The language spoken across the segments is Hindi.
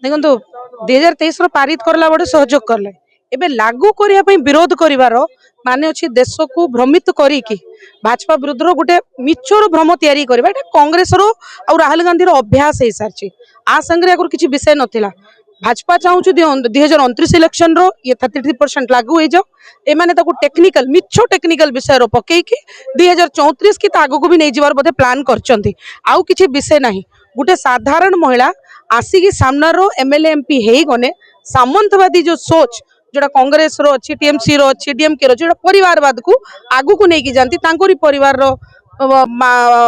देखो 2023 पारित करला बड़े सहयोग कले एबे लागू करने विरोध करिवार माने अच्छी देश को भ्रमित करिकी भाजपा विरुद्ध गोटे मिछर भ्रम तैयारी करबा एटा कांग्रेस रो आ राहुल गांधी रो अभ्यास हो सारी आ संगे आगुरी किसी विषय नथिला भाजपा चाहूँ 2029 इलेक्शन रो ये 33% लागू हो जाओ एमाने ताको टेक्निकल मिछ टेक्निकल विषय रो पकेकी 2034 की आगू को भी नहीं जीवार बोधे प्लान करचंती आउ किछि विषय नहीं गोटे साधारण महिला आसिकी सामनार एमएलए एमपी हे गने सामंतवादी जो सोच जोड़ा कांग्रेस रो अच्छी टीएमसी रो अच्छी डीएमके रो जोड़ा परिवारवाद को आगू को नहीं जानती तांकोरी परिवार रो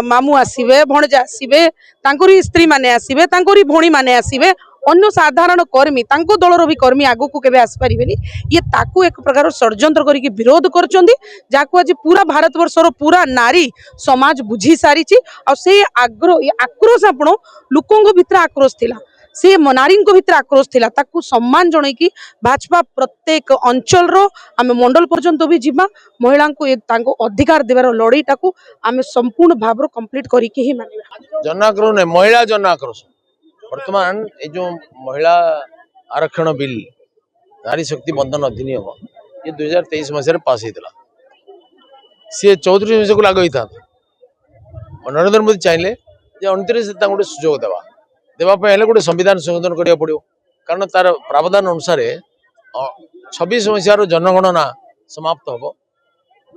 मामू आसीबे भणजा आसीबे तांकोरी स्त्री माने आसीबे तांकोरी भोणी माने आसीबे अन्य साधारण कर्मी तांको दलर भी कर्मी आगू को केबे आस परिबेनी ये ताकू एक प्रकार षड्यंत्र करिके विरोध करचंदी जाको आज पूरा भारतवर्षर पूरा नारी समाज बुझी सारी आ से आक्रोश आपण लोकों भीतर आक्रोश थिला से नारी भीतर आक्रोश थिला ताकू सम्मान जणै कि भाजपा प्रत्येक अंचल रो आमे मंडल पर्यंत भी जिमा महिला को तांको अधिकार देवार लड़ाईटा को आमे संपूर्ण भाव कंप्लीट करिके ही मानिबा जनाक्रोश ने महिला जनाक्रोश वर्तमान ये जो महिला आरक्षण बिल नारी शक्ति बंधन अधिनियम ये 2023 मसीह पास होता सी 34 मसीह को लागू होता नरेंद्र मोदी चाहिए 29 गोटे सुजोग देवाई गोटे संविधान संशोधन करा पड़ो कारण तार प्रावधान अनुसार 26 मसीहार जनगणना समाप्त हम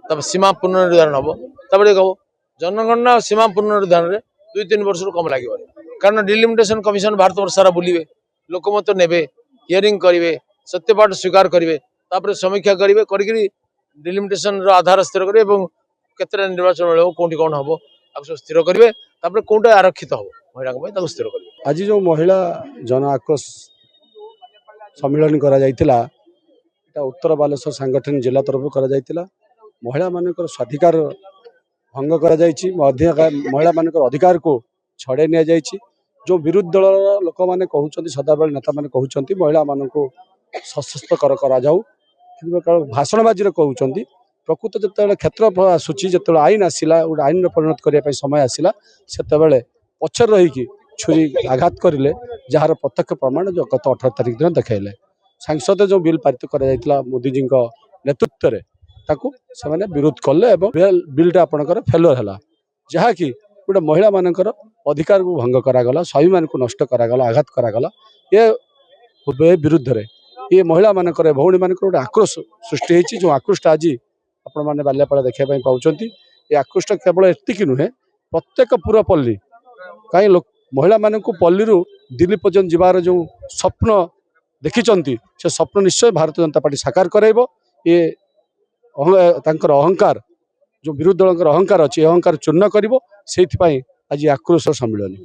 तब सीमा पुनर्निर्धारण हम तब जनगणना सीमा पुनर्निर्धारण 2-3 वर्ष कम लगे कारण डिलिमिटेशन कमिशन भारत वर्ष सारा बुलवे लोकमत नेबे हियरिंग करेंगे सत्यपाठ स्वीकार करेंगे तापर समीक्षा करेंगे करी डिलिमिटेशन आधार स्थिर करेंगे केतटा निर्वाचन मिले कौटी कौन हम आपको स्थिर करेंगे तापर कौटा आरक्षित हम महिला स्थिर करेंगे। आज जो महिला जन आक्रोश सम्मेलन करा जायतिला उत्तर बालेश्वर सांगठनिक जिला तरफ करा जायतिला महिला मानकर स्वाधिकार भंग करा जायछि महिला मानकर अधिकार को छड़े निया जायछि जो विरोधी दल लोक मैंने कहते सदाबेले नेता मैंने कहते महिला मान सशक्त करा जाऊ भाषणबाजी कहते प्रकृत जिते क्षेत्र आसूची जो आईन आसला गोटे आईन परिणत करने समय आसला से पचर रहीकि छुरी आघात करें जार प्रत्यक्ष प्रमाण जो गत 18 तारिख दिन देखले सांसद जो बिल पारित कर मोदीजी नेतृत्व में से विरोध कले बिलटा आपणकर फेलर है जहाँकि गोटे महिला मानकर अधिकार को भंग करागला स्वाभिमान को नष्ट करागला आघात करागला ये विरुद्ध रे ये महिला मानकर भौणी मानकर गोटे आक्रोश सृष्टि होती जो आक्रोश आज आपण मैंने बाल्यापाड़ा देखा पाँच ये आक्रोश केवल एति नुहे प्रत्येक पूरा पल्ली कहीं महिला मान पल्ली दिल्ली पर्यंत जीवार जो स्वप्न देखी से स्वप्न निश्चय भारतीय जनता पार्टी साकार कराइब ये अहंकार जो विरोधी दल अहंकार अच्छी अहंकार चूर्ण कर आज आक्रोश सम्मिलन।